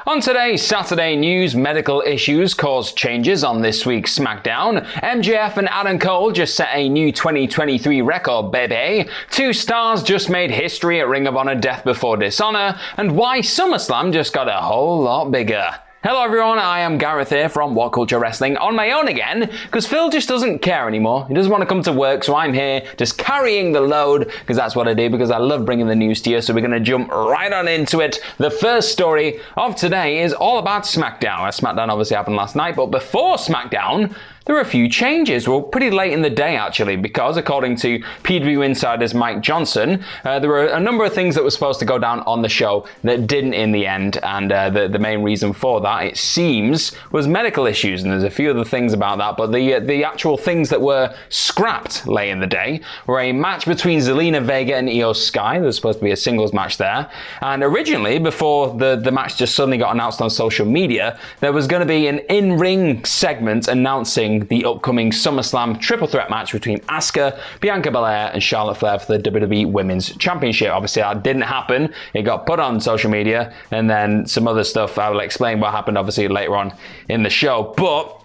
On today's Saturday news, medical issues caused changes on this week's SmackDown. MJF and Adam Cole just set a new 2023 record, baby. Two stars just made history at Ring of Honor Death Before Dishonor. And why SummerSlam just got a whole lot bigger. Hello everyone, I am Gareth here from What Culture Wrestling on my own again, because Phil just doesn't care anymore. He doesn't want to come to work, so I'm here just carrying the load, because that's what I do, because I love bringing the news to you, so we're going to jump right on into it. The first story of today is all about SmackDown. SmackDown obviously happened last night, but before SmackDown, there were a few changes. Well, pretty late in the day, actually, because according to PW Insider's Mike Johnson, there were a number of things that were supposed to go down on the show that didn't in the end, and the main reason for that, it seems, was medical issues, and there's a few other things about that, but the actual things that were scrapped late in the day were a match between Zelina Vega and Io Sky. There was supposed to be a singles match there, and originally, before the match just suddenly got announced on social media, there was going to be an in-ring segment announcing the upcoming SummerSlam triple threat match between Asuka, Bianca Belair, and Charlotte Flair for the WWE Women's Championship. Obviously, that didn't happen. It got put on social media, and then some other stuff. I will explain what happened, obviously, later on in the show. But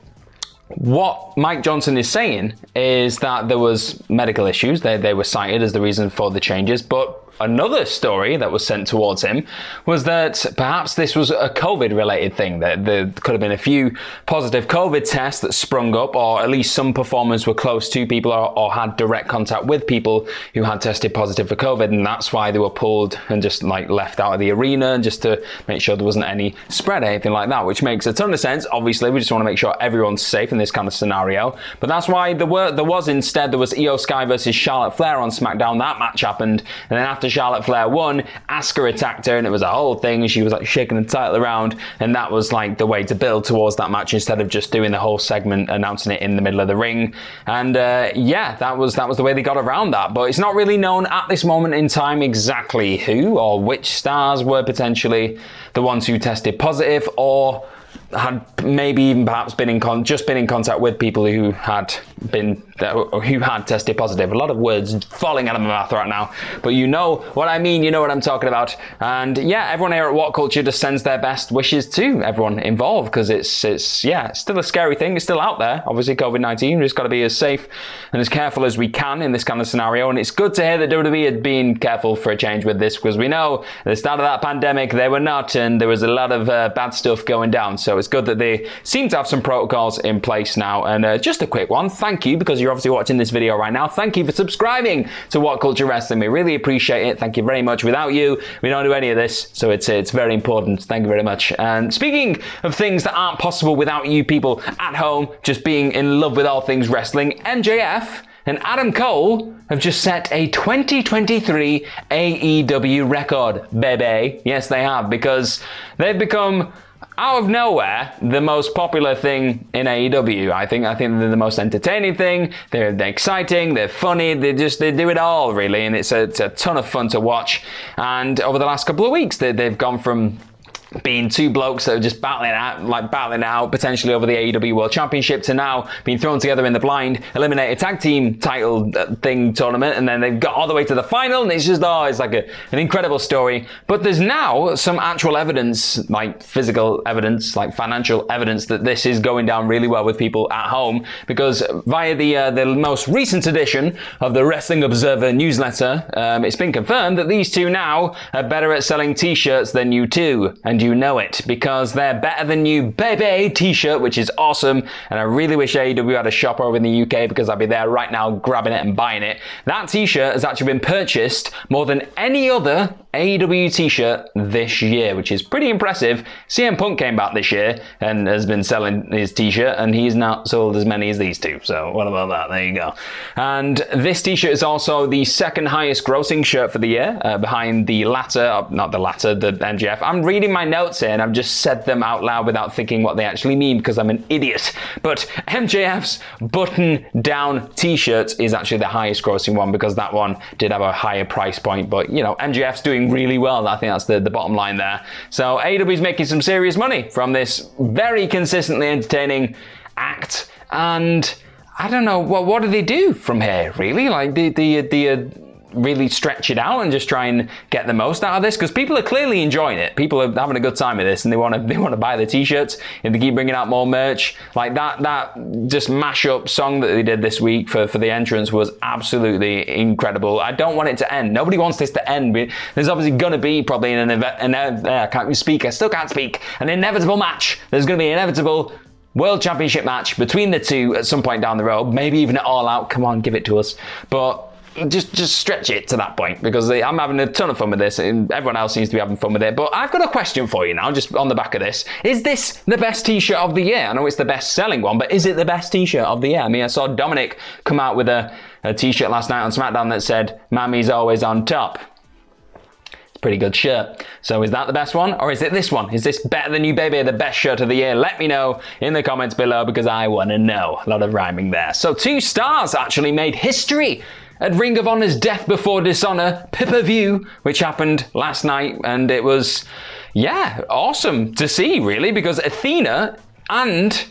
what Mike Johnson is saying is that there was medical issues. They were cited as the reason for the changes, but another story that was sent towards him was that perhaps this was a COVID-related thing, that there could have been a few positive COVID tests that sprung up, or at least some performers were close to people or had direct contact with people who had tested positive for COVID, and that's why they were pulled and just left out of the arena, just to make sure there wasn't any spread or anything like that, which makes a ton of sense. Obviously, we just want to make sure everyone's safe in this kind of scenario, but that's why there was Io Sky versus Charlotte Flair on SmackDown. That match happened, and then after Charlotte Flair won, Asuka attacked her, and it was a whole thing. She was shaking the title around, and that was the way to build towards that match instead of just doing the whole segment, announcing it in the middle of the ring. And that was the way they got around that. But it's not really known at this moment in time exactly who or which stars were potentially the ones who tested positive, or had maybe even perhaps been in contact with people who had tested positive. A lot of words falling out of my mouth right now, but you know what I mean, you know what I'm talking about. And yeah, everyone here at What Culture just sends their best wishes to everyone involved, because it's still a scary thing. It's still out there, obviously, COVID-19. We've just got to be as safe and as careful as we can in this kind of scenario, and it's good to hear that WWE had been careful for a change with this, because we know at the start of that pandemic they were not, and there was a lot of bad stuff going down. So it's good that they seem to have some protocols in place now. And just a quick one, thank you, because you're obviously watching this video right now. Thank you for subscribing to What Culture Wrestling. We really appreciate it. Thank you very much. Without you, we don't do any of this, so it's very important. Thank you very much. And speaking of things that aren't possible without you people at home just being in love with all things wrestling, MJF and Adam Cole have just set a 2023 AEW record, baby. Yes, they have, because they've become, out of nowhere, the most popular thing in AEW. I think they're the most entertaining thing. They're exciting. They're funny. They do it all, really, and it's a ton of fun to watch. And over the last couple of weeks, they've gone from being two blokes that are just battling out potentially over the AEW World Championship, to now being thrown together in the blind eliminated tag team title tournament, and then they've got all the way to the final, and it's just it's like an incredible story. But there's now some actual evidence, physical evidence, financial evidence, that this is going down really well with people at home, because via the most recent edition of the Wrestling Observer newsletter, it's been confirmed that these two now are better at selling t-shirts than you two, and you know it, because they're Better Than You Baby t-shirt, which is awesome, and I really wish AEW had a shop over in the UK, because I'd be there right now grabbing it and buying it. That t-shirt has actually been purchased more than any other AEW t-shirt this year, which is pretty impressive. CM Punk came back this year and has been selling his t-shirt, and he's not sold as many as these two, so what about that? There you go. And this t-shirt is also the second highest grossing shirt for the year, behind the MJF. I'm reading my notes here and I've just said them out loud without thinking what they actually mean, because I'm an idiot. But MJF's button-down t-shirt is actually the highest grossing one, because that one did have a higher price point. But, MJF's doing really well. I think that's the bottom line there. So AEW is making some serious money from this very consistently entertaining act. And I don't know, what do they do from here, really? really stretch it out and just try and get the most out of this? Because people are clearly enjoying it. People are having a good time with this, and they want to buy the t-shirts, and they keep bringing out more merch. Like that just mashup song that they did this week for the entrance was absolutely incredible. I don't want it to end. Nobody wants this to end. There's obviously going to be probably I can't even speak. I still can't speak. An inevitable match. There's going to be an inevitable World Championship match between the two at some point down the road. Maybe even at All Out. Come on, give it to us. But just stretch it to that point, because I'm having a ton of fun with this and everyone else seems to be having fun with it. But I've got a question for you now, just on the back of this. Is this the best t-shirt of the year? I know it's the best selling one, but is it the best t-shirt of the year? I mean, I saw Dominic come out with a t-shirt last night on SmackDown that said, "Mammy's always on top." Pretty good shirt. So is that the best one, or is it this one? Is this Better Than You Baby the best shirt of the year? Let me know in the comments below, because I want to know. A lot of rhyming there. So 2 stars actually made history at Ring of Honor's Death Before Dishonor pay-per-view, which happened last night, and it was, awesome to see, really, because Athena and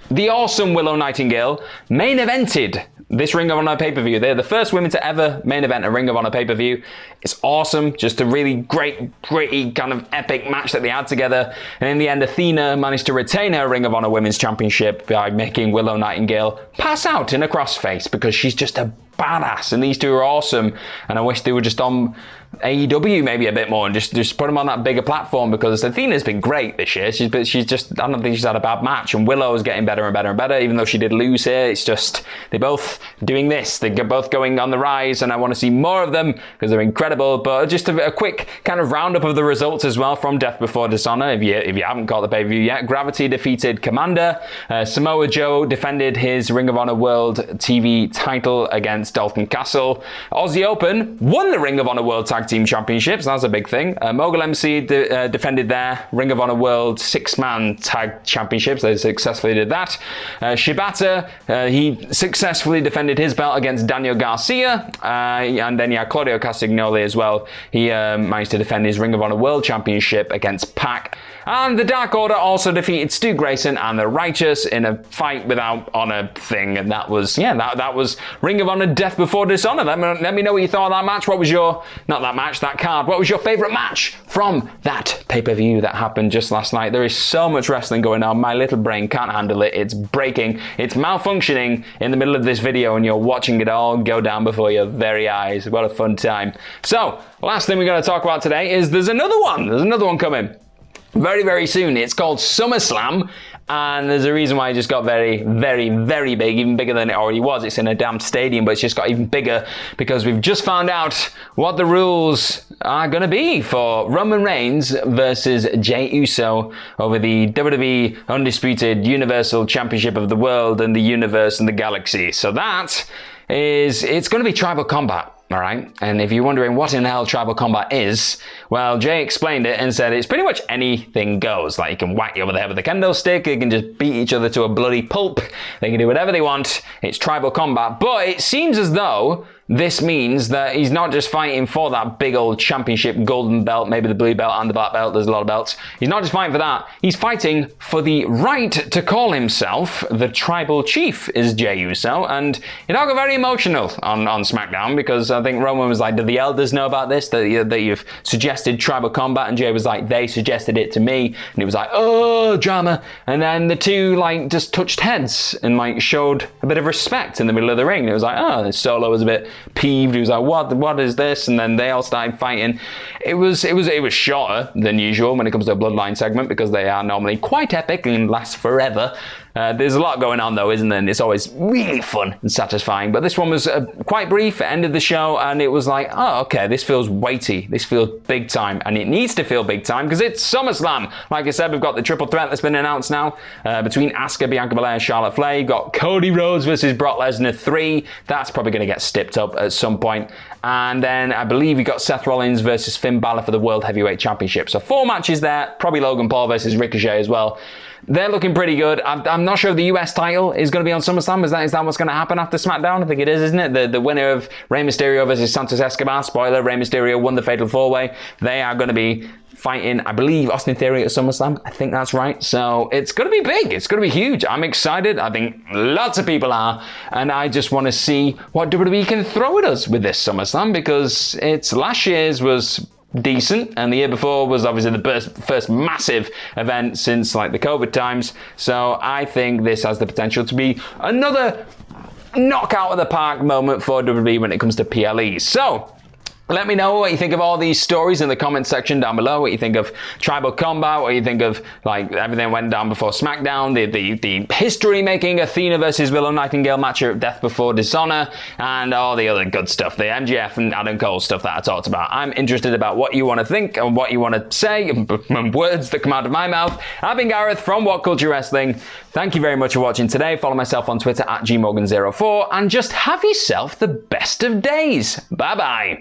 the awesome Willow Nightingale main evented this Ring of Honor pay-per-view. They're the first women to ever main event a Ring of Honor pay-per-view. It's awesome. Just a really great, gritty, kind of epic match that they had together. And in the end, Athena managed to retain her Ring of Honor Women's Championship by making Willow Nightingale pass out in a crossface, because she's just a badass, and these two are awesome. And I wish they were just on AEW maybe a bit more, and just put them on that bigger platform, because Athena's been great this year. She's just, I don't think she's had a bad match, and Willow's getting better and better and better, even though she did lose here. It's just, they're both doing this. They're both going on the rise, and I want to see more of them because they're incredible. But just a quick kind of roundup of the results as well from Death Before Dishonor. If you haven't got the pay-per-view yet, Gravity defeated Commander. Samoa Joe defended his Ring of Honor World TV title against Dalton Castle. Aussie Open won the Ring of Honor World Tag Team Championships. That's a big thing. Mogul MC defended their Ring of Honor World 6-man Tag Championships. They successfully did that. Shibata, he successfully defended his belt against Daniel Garcia. And then Claudio Castagnoli as well. He managed to defend his Ring of Honor World Championship against Pac. And the Dark Order also defeated Stu Grayson and the Righteous in a fight without honor thing. And that was, that was Ring of Honor Death Before Dishonor. Let me know what you thought of that match. What was your, not that match, that card. What was your favorite match from that pay-per-view that happened just last night? There is so much wrestling going on. My little brain can't handle it. It's breaking. It's malfunctioning in the middle of this video, and you're watching it all go down before your very eyes. What a fun time. So, last thing we're going to talk about today is there's another one. There's another one coming very, very soon. It's called SummerSlam, and there's a reason why it just got very, very, very big, even bigger than it already was. It's in a damn stadium, but it's just got even bigger because we've just found out what the rules are going to be for Roman Reigns versus Jay Uso over the WWE Undisputed Universal Championship of the World and the Universe and the Galaxy. So it's going to be tribal combat. All right, and if you're wondering what in the hell tribal combat is, well, Jay explained it and said it's pretty much anything goes. Like, you can whack you over the head with a kendo stick, you can just beat each other to a bloody pulp, they can do whatever they want. It's tribal combat, but it seems as though this means that he's not just fighting for that big old championship golden belt, maybe the blue belt and the black belt, there's a lot of belts. He's not just fighting for that, he's fighting for the right to call himself the tribal chief, is Jay Uso. And it all got very emotional on SmackDown, because I think Roman was like, do the elders know about this, that you've suggested tribal combat? And Jay was like, they suggested it to me. And he was like, oh, drama. And then the two just touched heads and showed a bit of respect in the middle of the ring. And it was like, oh, Solo was a bit peeved. He was like, what is this? And then they all started fighting. It was shorter than usual when it comes to a bloodline segment, because they are normally quite epic and last forever. There's a lot going on though, isn't there? And it's always really fun and satisfying. But this one was quite brief. It ended the show and it was like, oh, okay, this feels weighty. This feels big time. And it needs to feel big time because it's SummerSlam. Like I said, we've got the triple threat that's been announced now between Asuka, Bianca Belair, and Charlotte Flair. You've got Cody Rhodes versus Brock Lesnar 3. That's probably going to get stepped up at some point. And then I believe we got Seth Rollins versus Finn Balor for the World Heavyweight Championship. So 4 matches there. Probably Logan Paul versus Ricochet as well. They're looking pretty good. I'm not sure if the US title is going to be on SummerSlam. Is that what's going to happen after SmackDown? I think it is, isn't it? The winner of Rey Mysterio versus Santos Escobar. Spoiler, Rey Mysterio won the Fatal 4-Way. They are going to be fighting, I believe, Austin Theory at SummerSlam. I think that's right. So it's going to be big. It's going to be huge. I'm excited. I think lots of people are. And I just want to see what WWE can throw at us with this SummerSlam, because last year's was decent, and the year before was obviously the first massive event since like the COVID times. So I think this has the potential to be another knockout of the park moment for WWE when it comes to PLEs. So let me know what you think of all these stories in the comment section down below. What you think of Tribal Combat, what you think of like everything that went down before SmackDown, the history-making Athena versus Willow Nightingale match at Death Before Dishonor, and all the other good stuff, the MJF and Adam Cole stuff that I talked about. I'm interested about what you want to think and what you want to say, and words that come out of my mouth. I've been Gareth from What Culture Wrestling. Thank you very much for watching today. Follow myself on Twitter at gmorgan04, and just have yourself the best of days. Bye-bye.